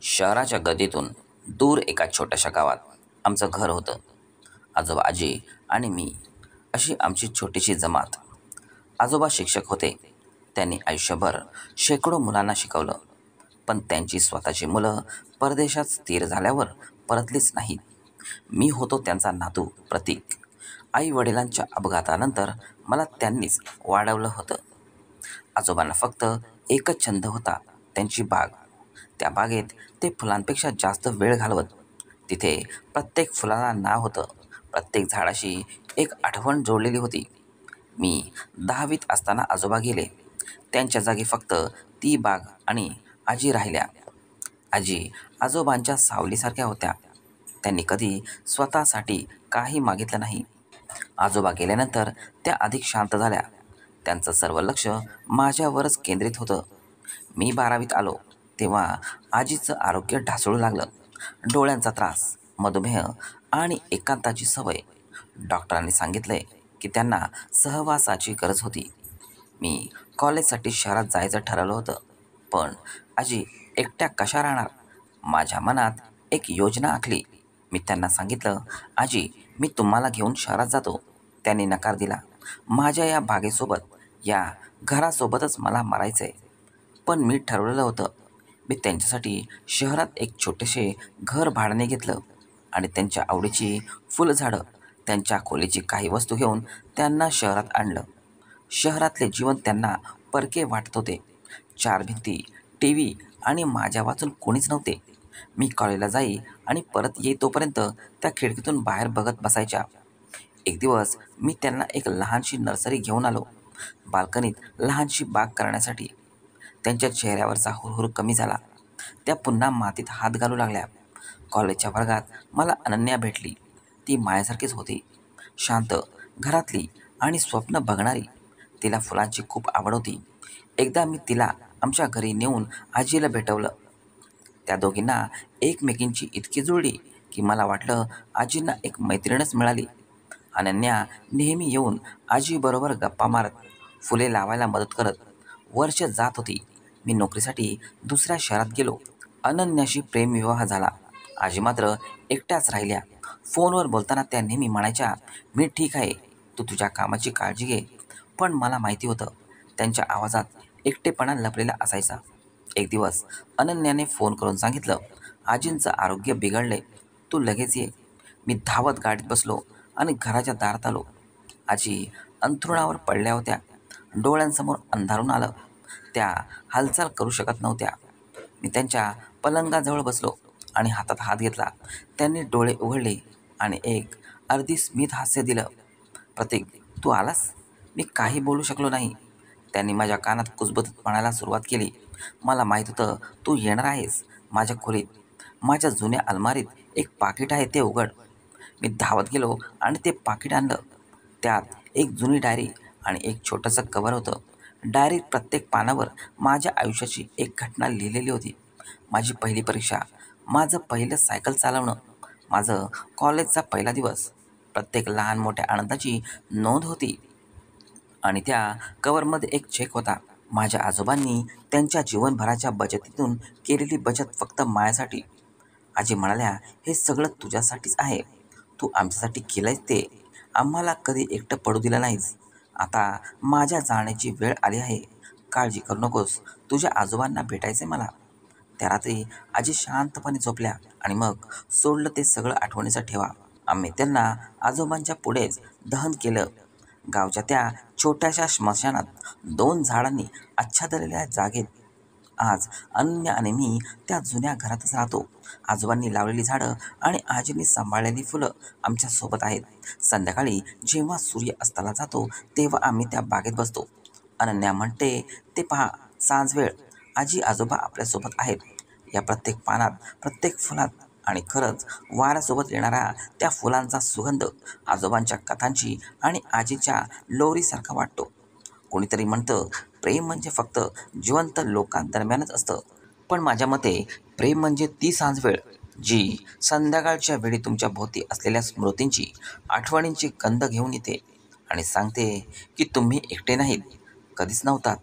शहराच्या गर्दीतून दूर एका छोट्याशा गावात आमचं घर होतं. आजोबा, आजी आणि मी अशी आमची छोटीशी जमात. आजोबा शिक्षक होते. त्यांनी आयुष्यभर शेकडो मुलांना शिकवलं. पण त्यांची स्वतःची मुलं परदेशात स्थिर झाल्यावर परतलीच नाहीत. मी होतो त्यांचा नातू प्रतीक. आई वडिलांच्या अपघातानंतर मला त्यांनीच वाढवलं होतं. आजोबांना फक्त एकच छंद होता, त्यांची बाग. त्या बागेत ते फुलांपेक्षा जास्त वेळ घालवत. तिथे प्रत्येक फुलाला नाव होतं, प्रत्येक झाडाशी एक आठवण जोडलेली होती. मी 10वीत असताना आजोबा गेले. त्यांच्या जागी फक्त ती बाग आणि आजी राहिल्या. आजी आजोबांच्या सावलीसारख्या होत्या. त्यांनी कधी स्वतःसाठी काही मागितलं नाही. आजोबा गेल्यानंतर त्या अधिक शांत झाल्या. त्यांचं सर्व लक्ष माझ्यावरच केंद्रित होतं. मी 12वीत आलो तेव्हा आजीचं आरोग्य ढासळू लागलं. डोळ्यांचा त्रास, मधुमेह आणि एकांताची सवय. डॉक्टरांनी सांगितलंय की त्यांना सहवासाची गरज होती. मी कॉलेजसाठी शहरात जायचं ठरवलं होतं. पण आजी एकट्या कशा राहणार? माझ्या मनात एक योजना आखली. मी त्यांना सांगितलं, आजी, मी तुम्हाला घेऊन शहरात जातो. त्यांनी नकार दिला. माझ्या या बागेसोबत, या घरासोबतच मला मरायचंय. पण मी ठरवलेलं होतं. मी त्यांच्यासाठी शहरात एक छोटेसे घर भाड्याने घेतलं आणि त्यांच्या आवडीची फुलझाडं, त्यांच्या खोलीची काही वस्तू घेऊन त्यांना शहरात आणलं. शहरातले जीवन त्यांना परके वाटत होते. 4 भिंती, टी व्ही आणि माझ्या वाचून कोणीच नव्हते. मी कॉलेजला जाई आणि परत येई तोपर्यंत त्या खिडकीतून बाहेर बघत बसायच्या. एक दिवस मी त्यांना एक लहानशी नर्सरी घेऊन आलो, बाल्कनीत लहानशी बाग करण्यासाठी. त्यांच्या चेहऱ्यावरचा हुरहुर कमी झाला. त्या पुन्हा मातीत हात घालू लागल्या. कॉलेजच्या वर्गात मला अनन्या भेटली. ती माझ्यासारखीच होती, शांत, घरातली आणि स्वप्न बघणारी. तिला फुलांची खूप आवड होती. एकदा मी तिला आमच्या घरी नेऊन आजीला भेटवलं. त्या दोघींना एकमेकींची इतकी जुळली की मला वाटलं आजींना एक मैत्रीणच मिळाली. अनन्या नेहमी येऊन आजीबरोबर गप्पा मारत, फुले लावायला मदत करत. वर्ष जात होती. मी नोकरीसाठी दुसऱ्या शहरात गेलो. अनन्याशी प्रेमविवाह झाला. आजी मात्र एकट्याच राहिल्या. फोनवर बोलताना त्या नेहमी म्हणायच्या, मी ठीक आहे, तू तुझ्या कामाची काळजी घे. पण मला माहिती होतं, त्यांच्या आवाजात एकटेपणा लपलेला असायचा. एक दिवस अनन्याने फोन करून सांगितलं, आजींचं आरोग्य बिघडलंय, तू लगेच ये. मी धावत गाडीत बसलो आणि घराच्या दारात आलो. आजी अंथरुणावर पडल्या होत्या. डोळ्यांसमोर अंधारून आलं. त्या हालचाल करू शकत नव्हत्या. मी त्यांच्या पलंगाजवळ बसलो आणि हातात हात घेतला. त्यांनी डोळे उघडले आणि एक अर्धी स्मित हास्य दिलं. प्रतीक, तू आलास? मी काही बोलू शकलो नाही. त्यांनी माझ्या कानात कुजबुजत म्हणायला सुरुवात केली, मला माहीत होतं तू येणार आहेस. माझ्या खोलीत, माझ्या जुन्या अलमारीत एक पाकिट आहे, ते उघड. मी धावत गेलो आणि ते पाकिट आणलं. त्यात एक जुनी डायरी आणि एक छोटंसं कव्हर होतं. डायरीत प्रत्येक पानावर माझ्या आयुष्याची एक घटना लिहिलेली होती. माझी पहिली परीक्षा, माझं पहिलं सायकल चालवणं, माझं कॉलेजचा पहिला दिवस. प्रत्येक लहान मोठ्या आनंदाची नोंद होती. आणि त्या कव्हरमध्ये एक चेक होता. माझ्या आजोबांनी त्यांच्या जीवनभराच्या बचतीतून केलेली बचत फक्त माझ्यासाठी. आजी म्हणाल्या, हे सगळं तुझ्यासाठीच आहे. तू आमच्यासाठी केलंयस ते. आम्हाला कधी एकटं पडू दिलं नाहीस. आता माझ्या जाण्याची वेळ आली आहे. काळजी करू नकोस. तुझ्या आजोबांना भेटायचंय मला. त्या रात्री आजी शांतपणे झोपल्या आणि मग सोडलं ते सगळं आठवणीचा ठेवा. आम्ही त्यांना आजोबांच्या पुढेच दहन केलं. गावच्या त्या छोट्याशा स्मशानात 2 झाडांनी आच्छादलेल्या जागेत. आज अनन्या आणि मी त्या जुन्या घरातच राहतो. आजोबांनी लावलेली झाडं आणि आजींनी सांभाळलेली फुलं आमच्या सोबत आहेत. संध्याकाळी जेव्हा सूर्य अस्ताला जातो तेव्हा आम्ही त्या बागेत बसतो. अनन्या म्हणते, ते पहा, सांजवेळ, आजी आजोबा आपल्यासोबत आहेत. या प्रत्येक पानात, प्रत्येक फुलात. आणि खरंच वाऱ्यासोबत येणारा त्या फुलांचा सुगंध आजोबांच्या कथांची आणि आजीच्या लोरीसारखा वाटतो. कोणीतरी म्हणतं, प्रेम म्हणजे फक्त जिवंत लोकांदरम्यानच असतं. पण माझ्या मते प्रेम म्हणजे ती सांजवेळ, जी संध्याकाळच्या वेळी तुमच्या भोवती असलेल्या स्मृतींची, आठवणींची गंध घेऊन येते आणि सांगते की तुम्ही एकटे नाहीत, कधीच नव्हतात.